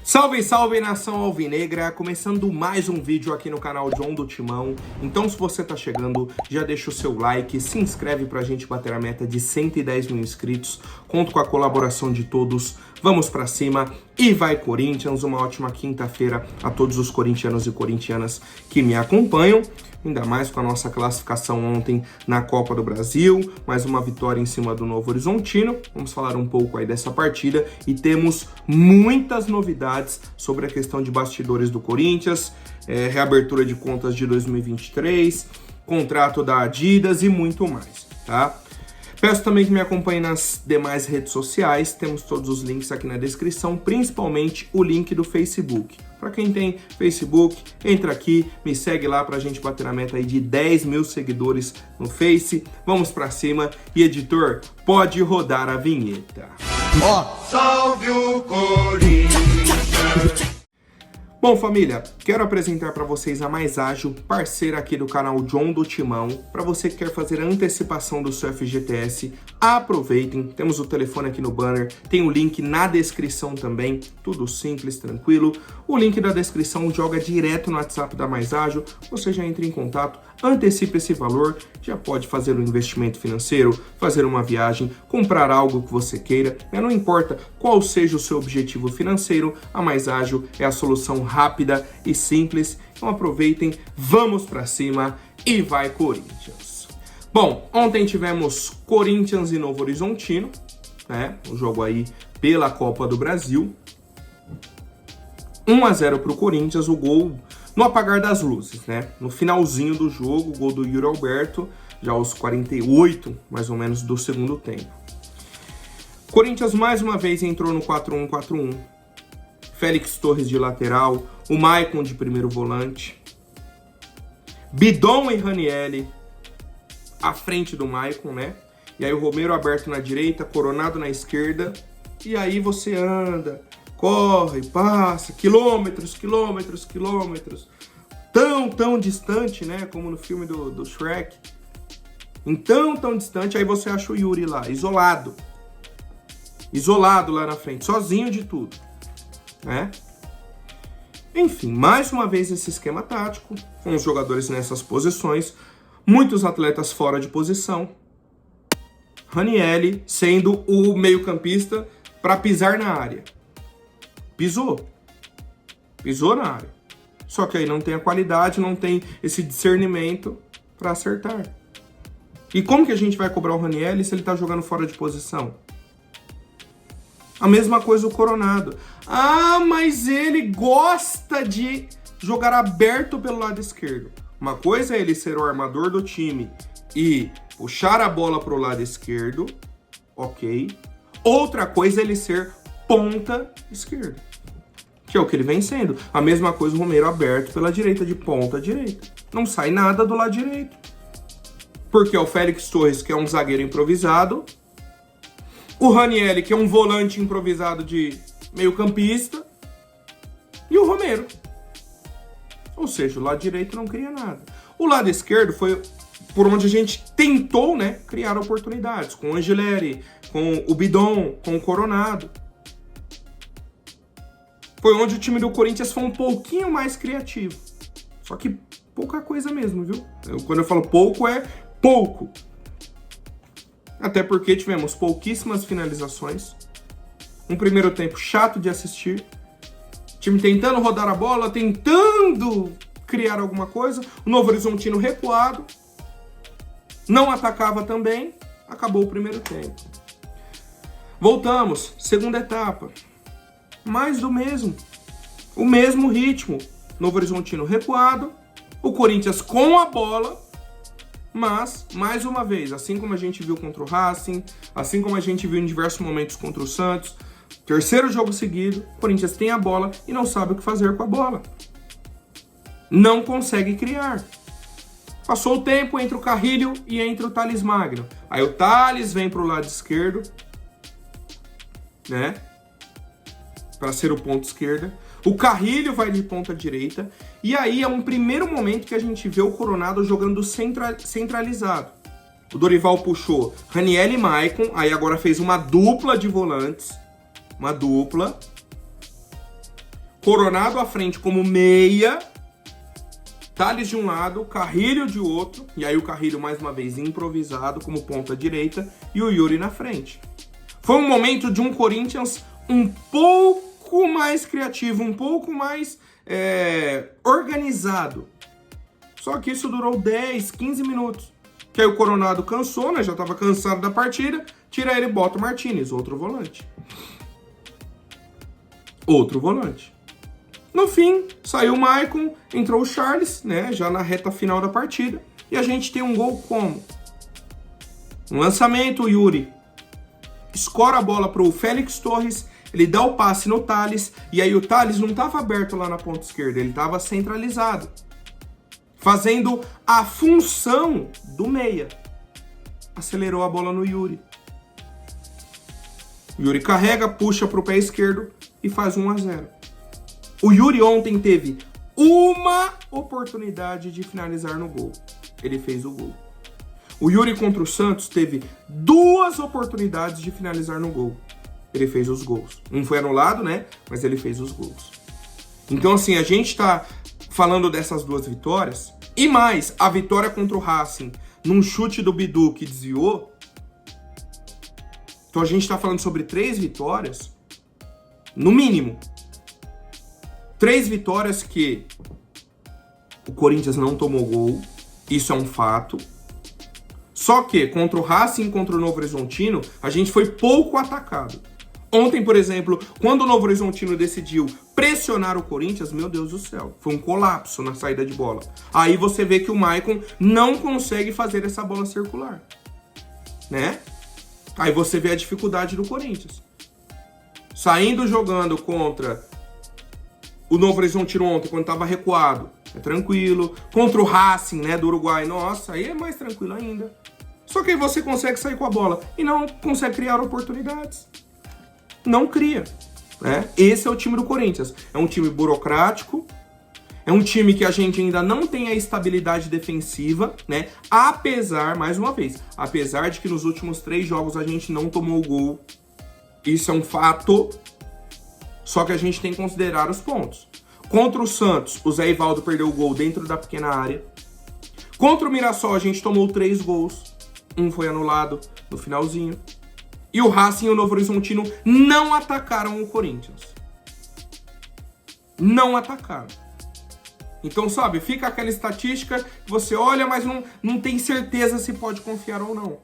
Salve, salve, nação alvinegra! Começando mais um vídeo aqui no canal John do Timão. Então, se você tá chegando, já deixa o seu like, se inscreve pra gente bater a meta de 110 mil inscritos. Conto com a colaboração de todos. Vamos pra cima e vai Corinthians! Uma ótima quinta-feira a todos os corintianos e corintianas que me acompanham. Ainda mais com a nossa classificação ontem na Copa do Brasil, mais uma vitória em cima do Novo Horizontino. Vamos falar um pouco aí dessa partida e temos muitas novidades sobre a questão de bastidores do Corinthians, reabertura de contas de 2023, contrato da Adidas e muito mais, tá? Peço também que me acompanhe nas demais redes sociais, temos todos os links aqui na descrição, principalmente o link do Facebook. Para quem tem Facebook, entra aqui, me segue lá pra gente bater na meta aí de 10 mil seguidores no Face. Vamos pra cima e, editor, pode rodar a vinheta. Salve o Corinthians! Bom, família, quero apresentar para vocês a Mais Ágil, parceira aqui do canal John do Timão. Para você que quer fazer a antecipação do seu FGTS, aproveitem. Temos o telefone aqui no banner, tem o link na descrição também, tudo simples, tranquilo. O link da descrição joga direto no WhatsApp da Mais Ágil, você já entra em contato, antecipa esse valor, já pode fazer um investimento financeiro, fazer uma viagem, comprar algo que você queira, não importa qual seja o seu objetivo financeiro, a Mais Ágil é a solução rápida e simples. Então aproveitem, vamos pra cima e vai Corinthians! Bom, ontem tivemos Corinthians e Novo Horizontino, né? Um jogo aí pela Copa do Brasil. 1-0 pro Corinthians, o gol no apagar das luzes, né? No finalzinho do jogo, o gol do Yuri Alberto, já aos 48, mais ou menos, do segundo tempo. Corinthians mais uma vez entrou no 4-1-4-1. Félix Torres de lateral, o Maicon de primeiro volante, Bidon e Ranieri à frente do Maicon, né? E aí o Romero aberto na direita, Coronado na esquerda, e aí você anda, corre, passa, quilômetros, tão distante, né? Como no filme do Shrek. Então, tão distante, aí você acha o Yuri lá, isolado lá na frente, sozinho de tudo, né? Enfim, mais uma vez esse esquema tático, com os jogadores nessas posições, muitos atletas fora de posição. Ranieri sendo o meio-campista para pisar na área. Pisou na área. Só que aí não tem a qualidade, não tem esse discernimento para acertar. E como que a gente vai cobrar o Ranieri se ele tá jogando fora de posição? A mesma coisa o Coronado. Ah, mas ele gosta de jogar aberto pelo lado esquerdo. Uma coisa é ele ser o armador do time e puxar a bola pro lado esquerdo, ok. Outra coisa é ele ser ponta esquerda, que é o que ele vem sendo. A mesma coisa o Romero aberto pela direita, de ponta direita. Não sai nada do lado direito. Porque é o Félix Torres, que é um zagueiro improvisado, o Ranieri, que é um volante improvisado de meio-campista, e o Romero. Ou seja, o lado direito não cria nada. O lado esquerdo foi por onde a gente tentou, né, criar oportunidades, com o Angileri, com o Bidon, com o Coronado. Foi onde o time do Corinthians foi um pouquinho mais criativo. Só que pouca coisa mesmo, viu? Quando eu falo pouco, é pouco. Até porque tivemos pouquíssimas finalizações. Um primeiro tempo chato de assistir. O time tentando rodar a bola, tentando criar alguma coisa. O Novo Horizontino recuado. Não atacava também. Acabou o primeiro tempo. Voltamos. Segunda etapa. Mais do mesmo. O mesmo ritmo. Novo Horizontino recuado. O Corinthians com a bola. Mas, mais uma vez, assim como a gente viu contra o Racing, assim como a gente viu em diversos momentos contra o Santos, terceiro jogo seguido, o Corinthians tem a bola e não sabe o que fazer com a bola. Não consegue criar. Passou o tempo entre o Carrilho e entre o Thales Magno. Aí o Thales vem para o lado esquerdo, né? Para ser o ponto esquerda. O Carrilho vai de ponta direita. E aí é um primeiro momento que a gente vê o Coronado jogando centralizado. O Dorival puxou Ranieri e Maicon. Aí agora fez uma dupla de volantes. Uma dupla. Coronado à frente como meia, Thales de um lado, Carrilho de outro, e aí o Carrilho mais uma vez improvisado como ponta direita e o Yuri na frente. Foi um momento de um Corinthians um pouco mais criativo, um pouco mais organizado. Só que isso durou 10, 15 minutos. Que aí o Coronado cansou, né? Já estava cansado da partida, tira ele e bota o Martínez, outro volante. Outro volante. No fim, saiu o Maicon, entrou o Charles, né, já na reta final da partida, e a gente tem um gol como? Um lançamento, o Yuri escora a bola para o Félix Torres, ele dá o passe no Thales, e aí o Thales não estava aberto lá na ponta esquerda, ele estava centralizado, fazendo a função do meia. Acelerou a bola no Yuri. O Yuri carrega, puxa para o pé esquerdo e faz 1-0. O Yuri ontem teve uma oportunidade de finalizar no gol. Ele fez o gol. O Yuri contra o Santos teve 2 oportunidades de finalizar no gol. Ele fez os gols. Um foi anulado, né? Mas ele fez os gols. Então, assim, a gente tá falando dessas 2 vitórias. E mais, a vitória contra o Racing, num chute do Bidu que desviou. Então, a gente tá falando sobre 3 vitórias, no mínimo. 3 vitórias que o Corinthians não tomou gol, isso é um fato. Só que contra o Racing, contra o Novo Horizontino, a gente foi pouco atacado. Ontem, por exemplo, quando o Novo Horizontino decidiu pressionar o Corinthians, meu Deus do céu, foi um colapso na saída de bola. Aí você vê que o Maicon não consegue fazer essa bola circular, né? Aí você vê a dificuldade do Corinthians. Saindo jogando contra o Novo Horizontino ontem, quando estava recuado, é tranquilo. Contra o Racing, né, do Uruguai, nossa, aí é mais tranquilo ainda. Só que aí você consegue sair com a bola e não consegue criar oportunidades. Não cria, né? Esse é o time do Corinthians. É um time burocrático, é um time que a gente ainda não tem a estabilidade defensiva, né? Apesar, mais uma vez, apesar de que nos últimos 3 jogos a gente não tomou gol. Isso é um fato. Só que a gente tem que considerar os pontos. Contra o Santos, o Zé Ivaldo perdeu o gol dentro da pequena área. Contra o Mirassol, a gente tomou 3 gols. Um foi anulado no finalzinho. E o Racing e o Novo Horizontino não atacaram o Corinthians. Não atacaram. Então, sabe, fica aquela estatística que você olha, mas não tem certeza se pode confiar ou não.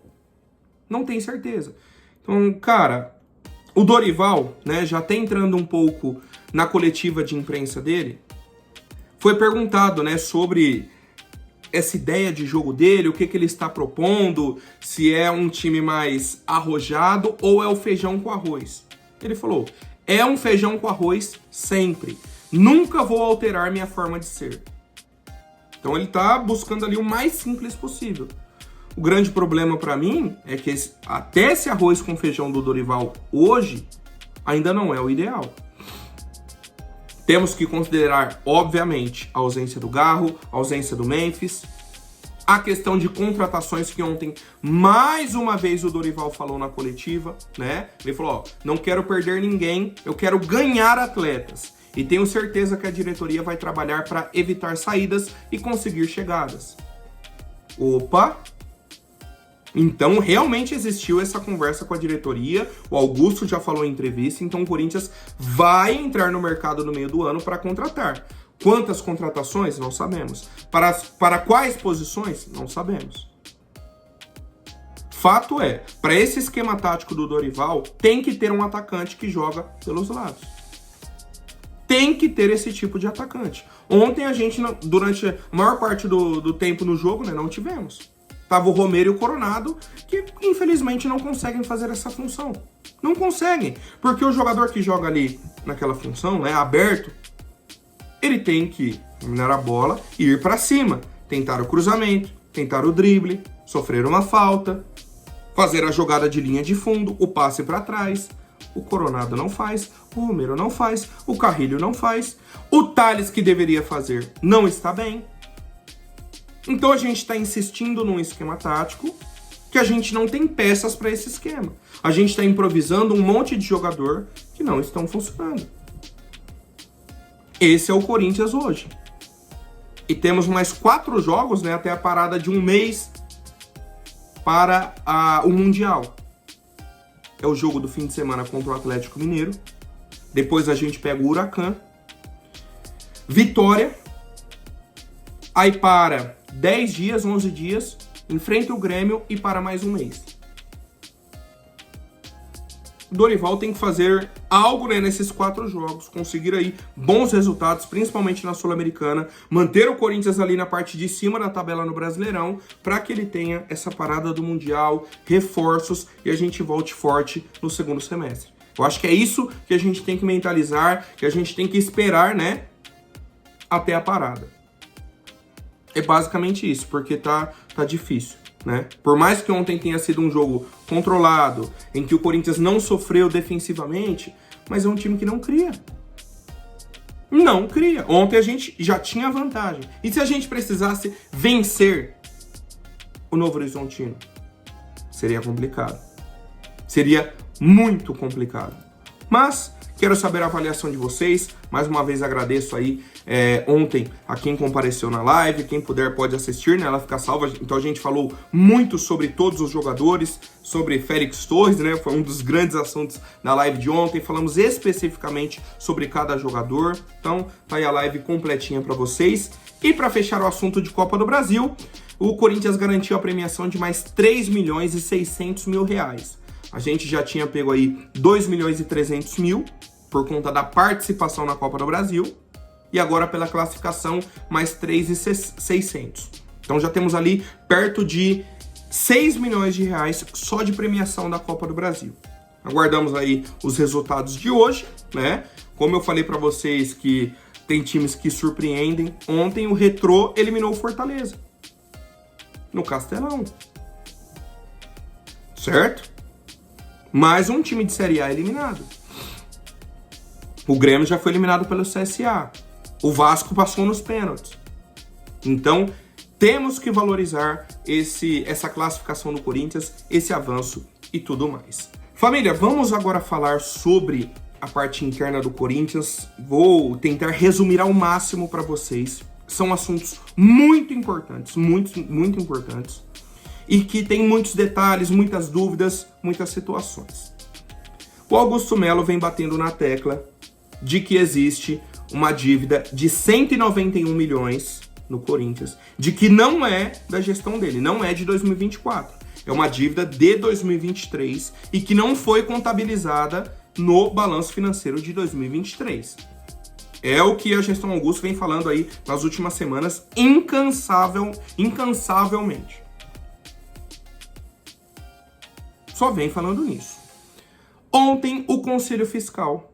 Não tem certeza. Então, cara, o Dorival, né, já tá entrando um pouco na coletiva de imprensa dele, foi perguntado, né, sobre essa ideia de jogo dele, o que ele está propondo, se é um time mais arrojado ou é o feijão com arroz. Ele falou, é um feijão com arroz sempre. Nunca vou alterar minha forma de ser. Então ele tá buscando ali o mais simples possível. O grande problema para mim é que até esse arroz com feijão do Dorival hoje ainda não é o ideal. Temos que considerar, obviamente, a ausência do Garro, a ausência do Memphis, a questão de contratações que ontem, mais uma vez, o Dorival falou na coletiva, né? Ele falou, ó, não quero perder ninguém, eu quero ganhar atletas. E tenho certeza que a diretoria vai trabalhar para evitar saídas e conseguir chegadas. Opa! Então, realmente existiu essa conversa com a diretoria, o Augusto já falou em entrevista, então o Corinthians vai entrar no mercado no meio do ano para contratar. Quantas contratações? Não sabemos. Para quais posições? Não sabemos. Fato é, para esse esquema tático do Dorival, tem que ter um atacante que joga pelos lados. Tem que ter esse tipo de atacante. Ontem a gente, durante a maior parte do tempo no jogo, né, não tivemos. Tava o Romero e o Coronado, que infelizmente não conseguem fazer essa função. Não conseguem, porque o jogador que joga ali naquela função, né, aberto, ele tem que dominar a bola e ir para cima. Tentar o cruzamento, tentar o drible, sofrer uma falta, fazer a jogada de linha de fundo, o passe para trás. O Coronado não faz, o Romero não faz, o Carrilho não faz, o Thales, que deveria fazer, não está bem. Então a gente está insistindo num esquema tático que a gente não tem peças para esse esquema. A gente está improvisando um monte de jogador que não estão funcionando. Esse é o Corinthians hoje. E temos mais 4 jogos, né, até a parada de um mês para o Mundial. É o jogo do fim de semana contra o Atlético Mineiro. Depois a gente pega o Huracan. Vitória. Aí para 10 dias, 11 dias, enfrenta o Grêmio e para mais um mês. O Dorival tem que fazer algo, né, nesses 4 jogos, conseguir aí bons resultados, principalmente na Sul-Americana, manter o Corinthians ali na parte de cima da tabela no Brasileirão, para que ele tenha essa parada do Mundial, reforços e a gente volte forte no segundo semestre. Eu acho que é isso que a gente tem que mentalizar, que a gente tem que esperar, né, até a parada. É basicamente isso, porque tá difícil, né? Por mais que ontem tenha sido um jogo controlado, em que o Corinthians não sofreu defensivamente, mas é um time que não cria. Não cria. Ontem a gente já tinha vantagem. E se a gente precisasse vencer o Novo Horizontino? Seria complicado. Seria muito complicado. Mas quero saber a avaliação de vocês. Mais uma vez agradeço aí ontem a quem compareceu na live. Quem puder pode assistir, né? Ela fica salva. Então a gente falou muito sobre todos os jogadores, sobre Félix Torres, né? Foi um dos grandes assuntos da live de ontem. Falamos especificamente sobre cada jogador. Então tá aí a live completinha para vocês. E para fechar o assunto de Copa do Brasil, o Corinthians garantiu a premiação de mais 3 milhões e 600 mil reais. A gente já tinha pego aí 2 milhões e 300 mil por conta da participação na Copa do Brasil. E agora pela classificação, mais 3.600. Então já temos ali perto de 6 milhões de reais só de premiação da Copa do Brasil. Aguardamos aí os resultados de hoje, né? Como eu falei para vocês que tem times que surpreendem. Ontem o Retrô eliminou o Fortaleza. No Castelão. Certo? Mais um time de Série A eliminado. O Grêmio já foi eliminado pelo CSA. O Vasco passou nos pênaltis. Então, temos que valorizar essa classificação do Corinthians, esse avanço e tudo mais. Família, vamos agora falar sobre a parte interna do Corinthians. Vou tentar resumir ao máximo para vocês. São assuntos muito importantes, muito importantes. E que tem muitos detalhes, muitas dúvidas, muitas situações. O Augusto Melo vem batendo na tecla de que existe uma dívida de 191 milhões no Corinthians, de que não é da gestão dele, não é de 2024. É uma dívida de 2023 e que não foi contabilizada no balanço financeiro de 2023. É o que a gestão Augusto vem falando aí nas últimas semanas, incansavelmente. Só vem falando nisso. Ontem o Conselho Fiscal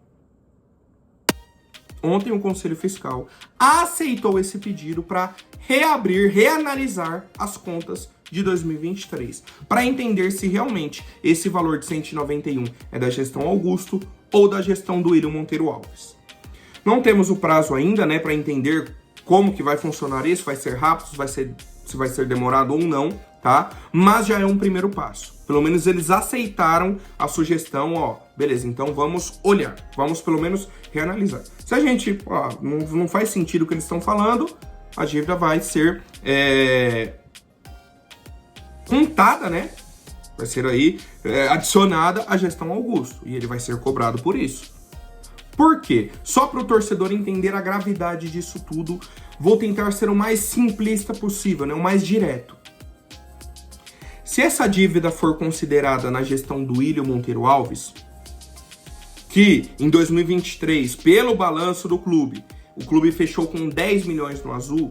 aceitou esse pedido para reanalisar as contas de 2023, para entender se realmente esse valor de 191 é da gestão Augusto ou da gestão do William Monteiro Alves. Não temos o prazo ainda, né, para entender como que vai funcionar isso, vai ser rápido, se vai ser demorado ou não, tá? Mas já é um primeiro passo. Pelo menos eles aceitaram a sugestão, ó, beleza, então vamos olhar, vamos pelo menos reanalisar. Se a gente, não faz sentido o que eles estão falando, a dívida vai ser contada, né? Vai ser aí adicionada à gestão Augusto, e ele vai ser cobrado por isso. Por quê? Só para o torcedor entender a gravidade disso tudo, vou tentar ser o mais simplista possível, né? O mais direto. Se essa dívida for considerada na gestão do William Monteiro Alves, que em 2023, pelo balanço do clube, o clube fechou com 10 milhões no azul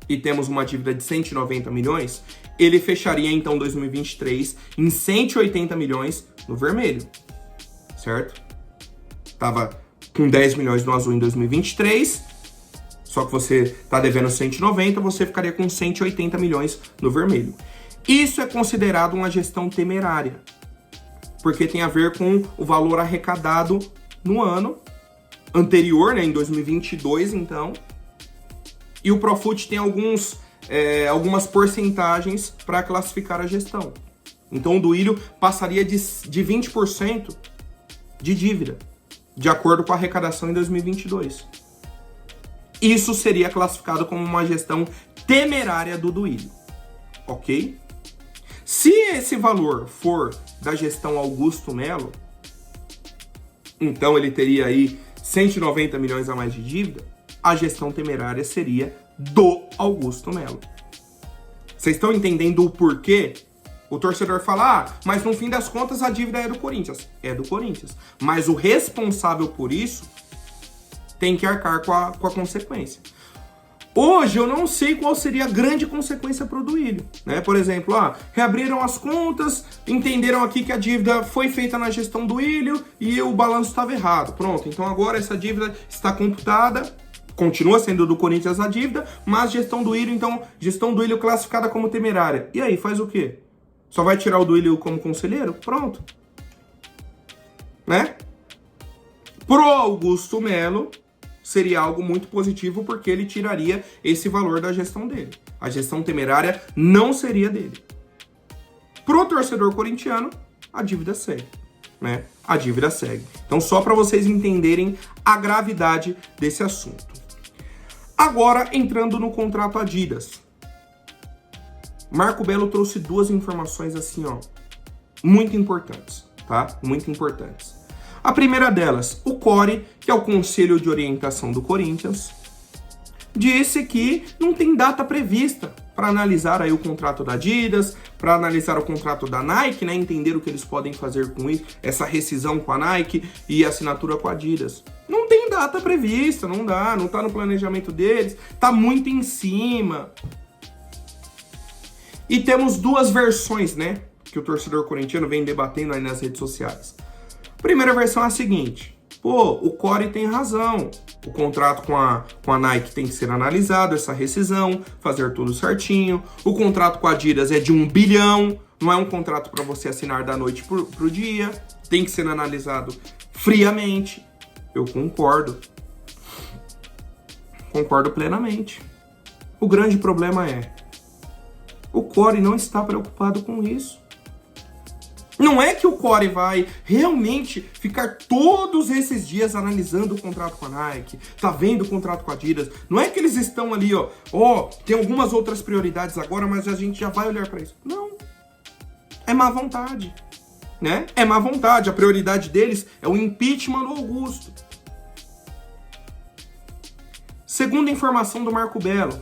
e temos uma dívida de 190 milhões, ele fecharia então 2023 em 180 milhões no vermelho, certo? Tava com 10 milhões no azul em 2023, só que você tá devendo 190, você ficaria com 180 milhões no vermelho. Isso é considerado uma gestão temerária, porque tem a ver com o valor arrecadado no ano anterior, né, em 2022, então. E o Profut tem algumas porcentagens para classificar a gestão. Então o Duílio passaria de 20% de dívida, de acordo com a arrecadação em 2022. Isso seria classificado como uma gestão temerária do Duílio, ok? Se esse valor for da gestão Augusto Melo, então ele teria aí 190 milhões a mais de dívida, a gestão temerária seria do Augusto Melo. Vocês estão entendendo o porquê? O torcedor fala, mas no fim das contas a dívida é do Corinthians. É do Corinthians. Mas o responsável por isso tem que arcar com a consequência. Hoje eu não sei qual seria a grande consequência para o Duílio, né? Por exemplo, reabriram as contas, entenderam aqui que a dívida foi feita na gestão do Duílio e o balanço estava errado. Pronto, então agora essa dívida está computada, continua sendo do Corinthians a dívida, mas gestão do Duílio, então gestão do Duílio classificada como temerária. E aí, faz o quê? Só vai tirar o Duílio como conselheiro? Pronto. Né? Pro Augusto Melo, seria algo muito positivo porque ele tiraria esse valor da gestão dele. A gestão temerária não seria dele. Pro torcedor corintiano, a dívida segue, né? A dívida segue. Então, só para vocês entenderem a gravidade desse assunto. Agora, entrando no contrato Adidas. Marco Belo trouxe duas informações assim, muito importantes, tá? Muito importantes. A primeira delas, o CORE, que é o Conselho de Orientação do Corinthians, disse que não tem data prevista para analisar aí o contrato da Adidas, para analisar o contrato da Nike, né, entender o que eles podem fazer com isso, essa rescisão com a Nike e assinatura com a Adidas. Não tem data prevista, não dá, não tá no planejamento deles, tá muito em cima. E temos duas versões, né, que o torcedor corintiano vem debatendo aí nas redes sociais. Primeira versão é a seguinte, o CORE tem razão, o contrato com a Nike tem que ser analisado, essa rescisão, fazer tudo certinho, o contrato com a Adidas é de 1 bilhão, não é um contrato para você assinar da noite pro dia, tem que ser analisado friamente. Eu concordo plenamente. O grande problema é, o CORE não está preocupado com isso. Não é que o CORE vai realmente ficar todos esses dias analisando o contrato com a Nike, tá vendo o contrato com a Adidas. Não é que eles estão ali, tem algumas outras prioridades agora, mas a gente já vai olhar para isso. Não. É má vontade, né? É má vontade. A prioridade deles é o impeachment do Augusto. Segundo a informação do Marco Belo,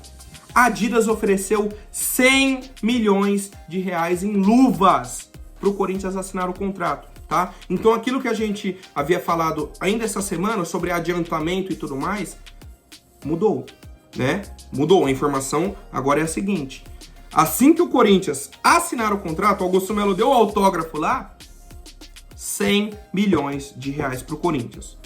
a Adidas ofereceu 100 milhões de reais em luvas para o Corinthians assinar o contrato, tá? Então aquilo que a gente havia falado ainda essa semana sobre adiantamento e tudo mais, mudou, né? Mudou. A informação agora é a seguinte. Assim que o Corinthians assinar o contrato, o Augusto Melo deu o autógrafo lá, 100 milhões de reais para o Corinthians.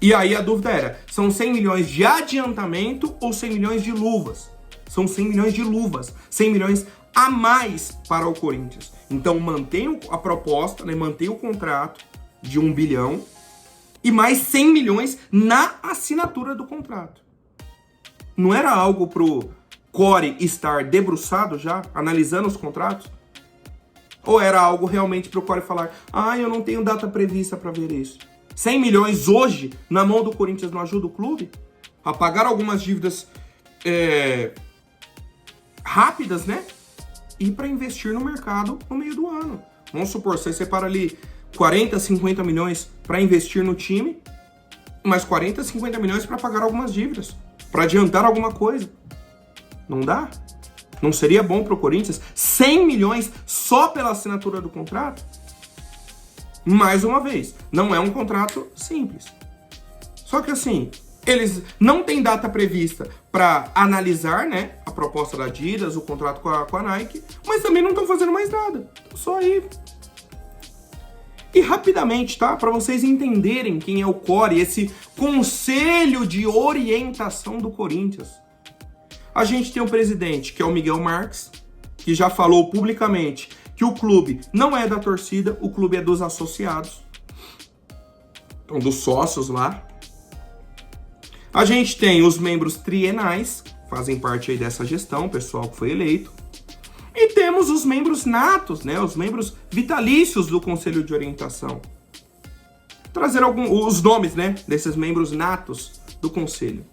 E aí a dúvida era, são 100 milhões de adiantamento ou 100 milhões de luvas? São 100 milhões de luvas, 100 milhões a mais para o Corinthians. Então mantém a proposta, né, mantém o contrato de 1 bilhão e mais 100 milhões na assinatura do contrato. Não era algo pro CORE estar debruçado já, analisando os contratos? Ou era algo realmente pro CORE falar, eu não tenho data prevista para ver isso? 100 milhões hoje na mão do Corinthians não ajuda o clube a pagar algumas dívidas rápidas, né? E para investir no mercado no meio do ano. Vamos supor, você separa ali 40, 50 milhões para investir no time, mais 40, 50 milhões para pagar algumas dívidas, para adiantar alguma coisa. Não dá? Não seria bom para o Corinthians 100 milhões só pela assinatura do contrato? Mais uma vez, não é um contrato simples. Só que assim, eles não têm data prevista para analisar, né, a proposta da Adidas, o contrato com a Nike, mas também não estão fazendo mais nada. Só aí. E rapidamente, tá? Para vocês entenderem quem é o CORE, esse Conselho de Orientação do Corinthians. A gente tem um presidente, que é o Miguel Marques, que já falou publicamente que o clube não é da torcida, o clube é dos associados. Então, dos sócios lá. A gente tem os membros trienais, fazem parte aí dessa gestão, o pessoal que foi eleito. E temos os membros natos, né? Os membros vitalícios do Conselho de Orientação. Trazer os nomes, né? Desses membros natos do Conselho.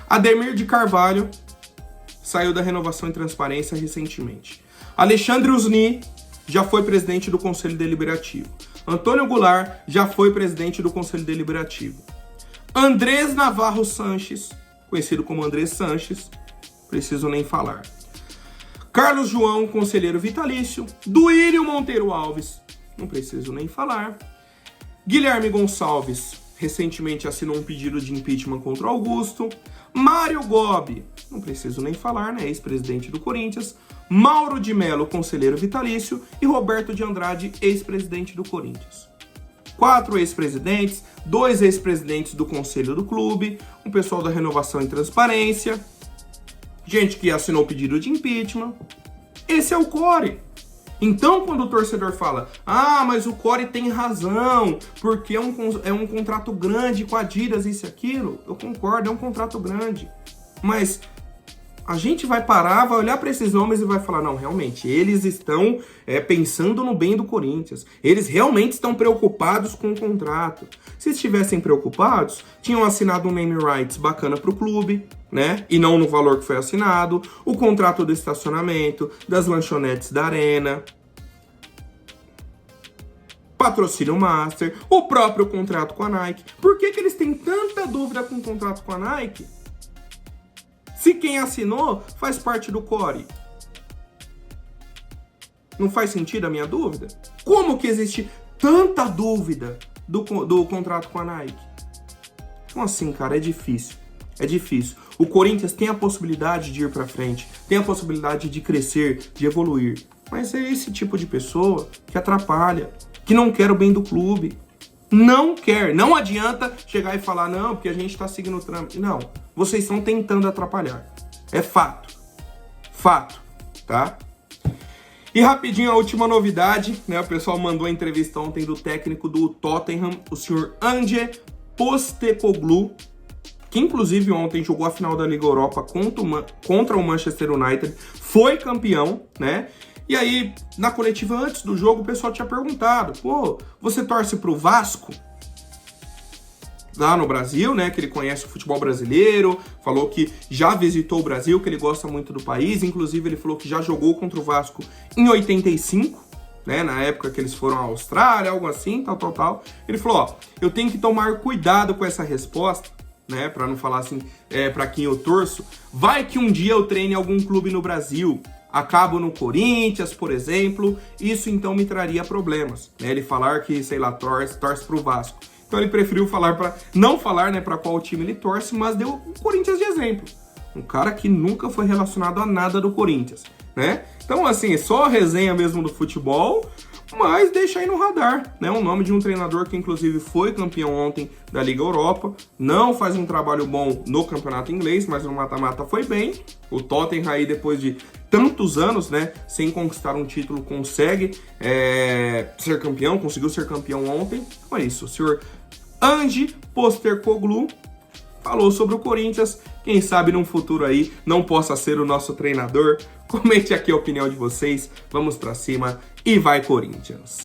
Ademir de Carvalho saiu da Renovação e Transparência recentemente. Alexandre Usni já foi presidente do Conselho Deliberativo. Antônio Goulart já foi presidente do Conselho Deliberativo. Andrés Navarro Sanches, conhecido como Andrés Sanches, preciso nem falar. Carlos João, conselheiro vitalício. Duílio Monteiro Alves, não preciso nem falar. Guilherme Gonçalves, recentemente assinou um pedido de impeachment contra Augusto. Mário Gobi, não preciso nem falar, né? Ex-presidente do Corinthians. Mauro de Mello, conselheiro vitalício. E Roberto de Andrade, ex-presidente do Corinthians. 4 ex-presidentes, 2 ex-presidentes do conselho do clube, um pessoal da Renovação e Transparência, gente que assinou o pedido de impeachment. Esse é o core. Então, quando o torcedor fala, mas o core tem razão, porque é um contrato grande com a Adidas, isso e aquilo, eu concordo, é um contrato grande. Mas a gente vai parar, vai olhar para esses nomes e vai falar, não, realmente, eles estão pensando no bem do Corinthians. Eles realmente estão preocupados com o contrato. Se estivessem preocupados, tinham assinado um name rights bacana para o clube, né? E não no valor que foi assinado, o contrato do estacionamento, das lanchonetes da arena, patrocínio master, o próprio contrato com a Nike. Por que eles têm tanta dúvida com o contrato com a Nike? Se quem assinou faz parte do core. Não faz sentido a minha dúvida? Como que existe tanta dúvida do contrato com a Nike? Então assim, cara, é difícil. É difícil. O Corinthians tem a possibilidade de ir pra frente, tem a possibilidade de crescer, de evoluir. Mas é esse tipo de pessoa que atrapalha, que não quer o bem do clube. Não quer. Não adianta chegar e falar, não, porque a gente tá seguindo o trâmite. Não. Vocês estão tentando atrapalhar. É fato. Fato. Tá? E rapidinho a última novidade, né? O pessoal mandou a entrevista ontem do técnico do Tottenham, o senhor Ange Postecoglou, que inclusive ontem jogou a final da Liga Europa contra o Manchester United, foi campeão, né? E aí, na coletiva antes do jogo, o pessoal tinha perguntado, pô, você torce pro Vasco? Lá no Brasil, né, que ele conhece o futebol brasileiro, falou que já visitou o Brasil, que ele gosta muito do país, inclusive ele falou que já jogou contra o Vasco em 85, né, na época que eles foram à Austrália, algo assim, tal. Ele falou, ó, eu tenho que tomar cuidado com essa resposta, né, pra não falar assim, pra quem eu torço, vai que um dia eu treine algum clube no Brasil, acabo no Corinthians, por exemplo, isso então me traria problemas, né, ele falar que, sei lá, torce pro Vasco. Então ele preferiu não falar, né, para qual time ele torce, mas deu o Corinthians de exemplo. Um cara que nunca foi relacionado a nada do Corinthians, né? Então, assim, é só a resenha mesmo do futebol, mas deixa aí no radar, né? O nome de um treinador que, inclusive, foi campeão ontem da Liga Europa, não faz um trabalho bom no campeonato inglês, mas no mata-mata foi bem. O Tottenham aí, depois de tantos anos, né, sem conquistar um título, consegue ser campeão, conseguiu ser campeão ontem. Então é isso, o senhor Ange Postecoglou falou sobre o Corinthians. Quem sabe num futuro aí não possa ser o nosso treinador. Comente aqui a opinião de vocês. Vamos pra cima e vai Corinthians!